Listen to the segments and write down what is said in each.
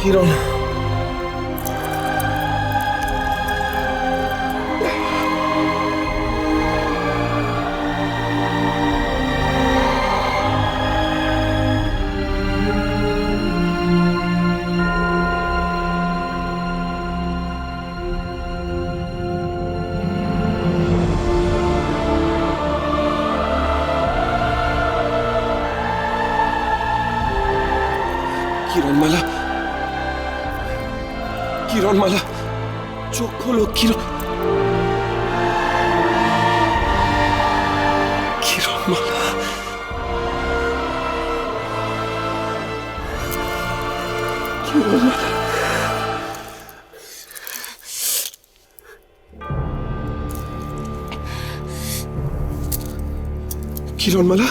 কিরণ, কিরণমালা, কিরণমালা, চোখ খোলো। কিরণমালা, কিরণমালা, কিরণমালা,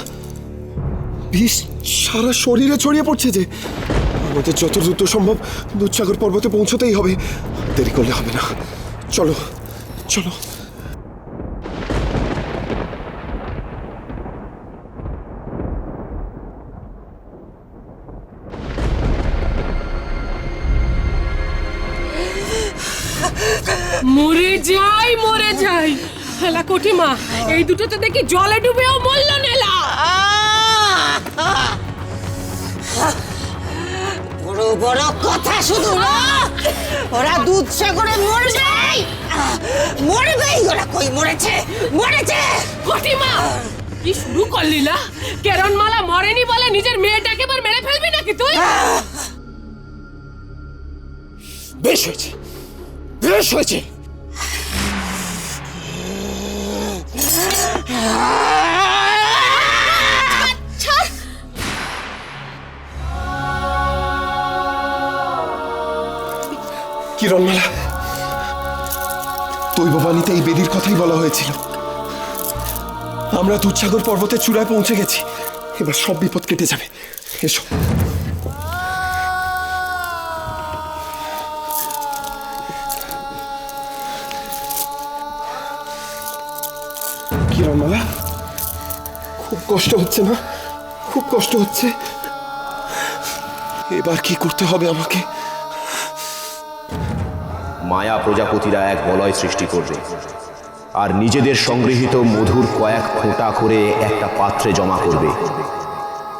বিষ সারা শরীরে ছড়িয়ে পড়ছে যে। আমাদের যত দ্রুত সম্ভব দুধসাগর পর্বতে পৌঁছতেই হবে, দেরি করলে হবে না। চলো চলো। মরে যাই হেলা কোটিমা, এই দুটো তো দেখি জলে ডুবেও মরল নেলা। বড় বড় কথা শুধু না, ওরা দুধসাগরে মরবেই, মরবেই। ওরা কই মরেছে? কোটিমা, কি শুরু করলি না? কিরণমালা মরেনি বলে নিজের মেয়েটাকে এবার মেরে ফেলবি নাকি তুই? বেশ হয়েছে, বেশ হয়েছে। কিরণমালা, দৈববাণীতে এই বেদির কথাই বলা হয়েছিল। আমরা দুধসাগর পর্বতের চূড়ায় পৌঁছে গেছি, এবার সব বিপদ কেটে যাবে। এসো। কিরণমালা, খুব কষ্ট হচ্ছে না? খুব কষ্ট হচ্ছে। এবার কি করতে হবে আমাকে? মায়া প্রজাপতিরা এক বলয় সৃষ্টি করবে, আর নিজেদের সংগৃহীত মধুর কয়েক ফোঁটা করে একটা পাত্রে জমা করবে।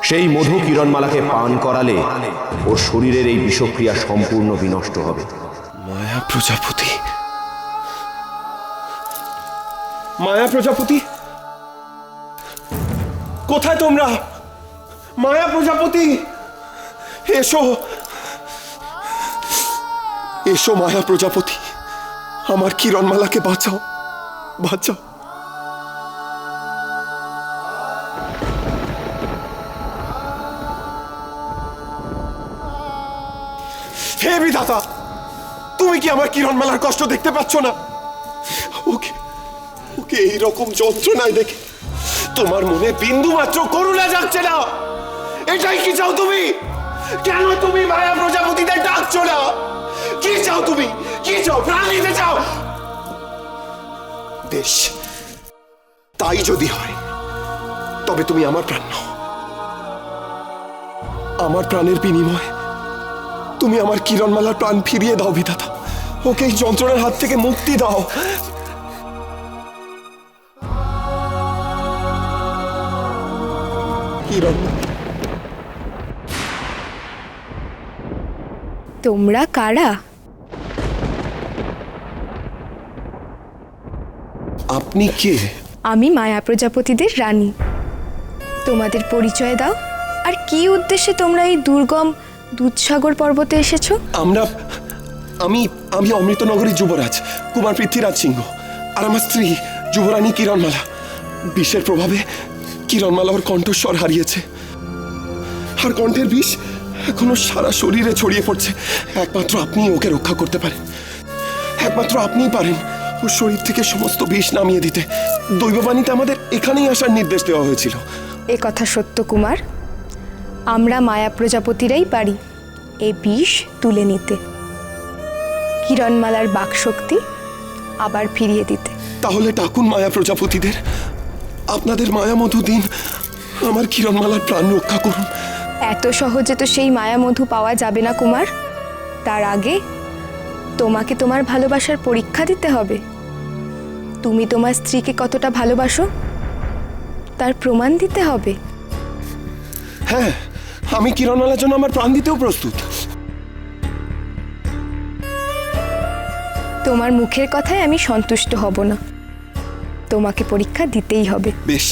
সেই মধু কিরণমালাকে পান করালে ওর শরীরের এই বিষক্রিয়া সম্পূর্ণ বিনষ্ট হবে। মায়া প্রজাপতি, মায়া প্রজাপতি, কোথায় তোমরা? মায়া প্রজাপতি, এসো এসো। মায়া প্রজাপতি, আমার কিরণমালাকে বাঁচাও, বাঁচাও। হে বিধাতা, তুমি কি আমার কিরণমালার কষ্ট দেখতে পাচ্ছ না? ওকে ওকে এইরকম যন্ত্রণায় দেখে তোমার মনে বিন্দু মাত্র করুণা জাগছে না? এটাই কি চাও তুমি? কেন তুমি মায়া প্রজাপতিদের ডাকছো না? কি চাও তুমি? কি চাও? প্রাণ নিতে চাও? বেশ, তাই যদি হয় তবে তুমি আমার প্রাণ নাও। আমার প্রাণের বিনিময়ে তুমি আমার কিরণমালার প্রাণ ফিরিয়ে দাও বিধাতা। ওকে এই যন্ত্রণার হাত থেকে মুক্তি দাও। তোমরা কারা? আপনি কে? আমি মায়া প্রজাপতিদের রানী। তোমাদের পরিচয় দাও, আর কি উদ্দেশ্যে তোমরা এই দুর্গম দুধসাগর পর্বতে এসেছো? আমি অমৃতনগরী যুবরাজ কুমার পৃথ্বীরাজ সিংহ, আর আমার স্ত্রী যুবরানী কিরণমালা। বিষের প্রভাবে কিরণমালা ওর কণ্ঠস্বর হারিয়েছে, আর কণ্ঠের বিষ এখনো সারা শরীরে ছড়িয়ে পড়ছে। একমাত্র আপনি ওকে রক্ষা করতে পারেন, একমাত্র আপনিই পারেন ওর শরীর থেকে সমস্ত বিষ নামিয়ে দিতে। দৈববাণীতে আমাদের এখানেই আসার নির্দেশ দেওয়া হয়েছিল। এ কথা সত্য কুমার, আমরা মায়া প্রজাপতিরাই পারি এই বিষ তুলে নিতে, কিরণমালার বাকশক্তি আবার ফিরিয়ে দিতে। তাহলে ডাকুন মায়া প্রজাপতিদের, আপনাদের মায়ামধু দিন, আমার কিরণমালার প্রাণ রক্ষা করুন। এত সহজে তো সেই মায়ামধু পাওয়া যাবে না কুমার। তার আগে তোমাকে তোমার ভালোবাসার পরীক্ষা দিতে হবে। তুমি তোমার স্ত্রীকে কতটা ভালোবাসো তার প্রমাণ দিতে হবে। হ্যাঁ, আমি কিরণমালার জন্য আমার প্রাণ দিতেও প্রস্তুত। তোমার মুখের কথায় আমি সন্তুষ্ট হব না, তোমাকে পরীক্ষা দিতেই হবে। বেশ,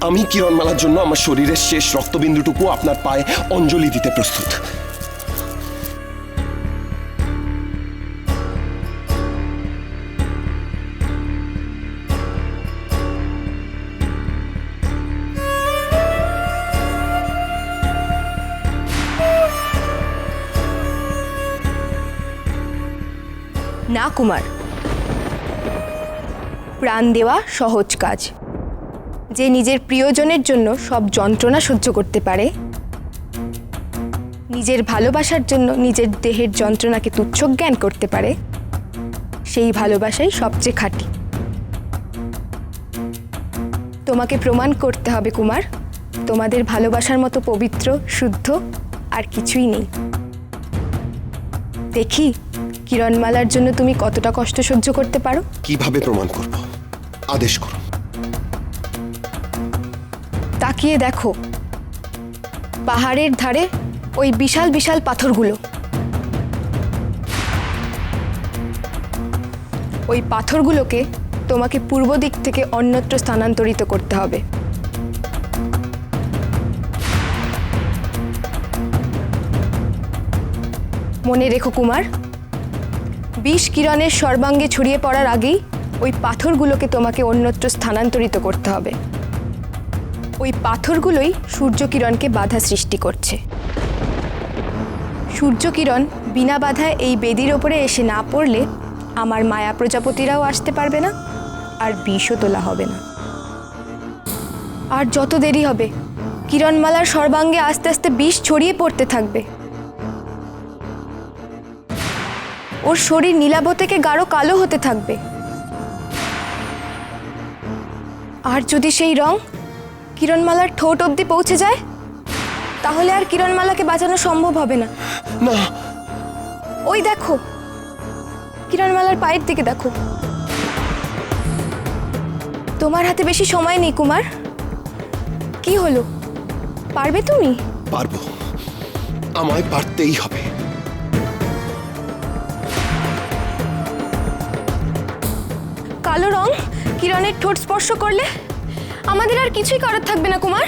আমি কিরণমালার জন্য আমার শরীরের শেষ রক্তবিন্দুটুকু আপনার পায়ে অঞ্জলি দিতে প্রস্তুত। না কুমার, প্রাণ দেওয়া সহজ কাজ। যে নিজের প্রিয়জনের জন্য সব যন্ত্রণা সহ্য করতে পারে, নিজের ভালোবাসার জন্য নিজের দেহের যন্ত্রণাকে তুচ্ছ জ্ঞান করতে পারে, সেই ভালোবাসাই সবচেয়ে খাঁটি। তোমাকে প্রমাণ করতে হবে কুমার, তোমাদের ভালোবাসার মতো পবিত্র, শুদ্ধ আর কিছুই নেই। দেখি কিরণমালার জন্য তুমি কতটা কষ্ট সহ্য করতে পারো। কিভাবে প্রমাণ করব? আদেশ করুন। তাকিয়ে দেখো পাহাড়ের ধারে ওই বিশাল বিশাল পাথরগুলো। ওই পাথরগুলোকে তোমাকে পূর্ব দিক থেকে অন্যত্র স্থানান্তরিত করতে হবে। মনে রেখো কুমার, বিষ কিরণের সর্বাঙ্গে ছড়িয়ে পড়ার আগেই ওই পাথরগুলোকে তোমাকে অন্যত্র স্থানান্তরিত করতে হবে। ওই পাথরগুলোই সূর্যকিরণকে বাধা সৃষ্টি করছে। সূর্যকিরণ বিনা বাধায় এই বেদির ওপরে এসে না পড়লে আমার মায়া প্রজাপতিরাও আসতে পারবে না, আর বিষও তোলা হবে না। আর যত দেরি হবে কিরণমালার সর্বাঙ্গে আস্তে আস্তে বিষ ছড়িয়ে পড়তে থাকবে। ওর শরীর নীলাভ থেকে গাঢ় কালো হতে থাকবে। আর যদি সেই রং কিরণমালার ঠোঁট অবধি পৌঁছে যায়, তাহলে আর কিরণমালাকে বাঁচানো সম্ভব হবে না। না, ওই দেখো, কিরণমালার পায়ের দিকে দেখো। তোমার হাতে বেশি সময় নেই কুমার। কি হলো, পারবে তুমি? পারবো, আমায় পারতেই হবে। কালো রং কিরণের ঠোঁট স্পর্শ করলে আমাদের আর কিছুই করার থাকবে না কুমার।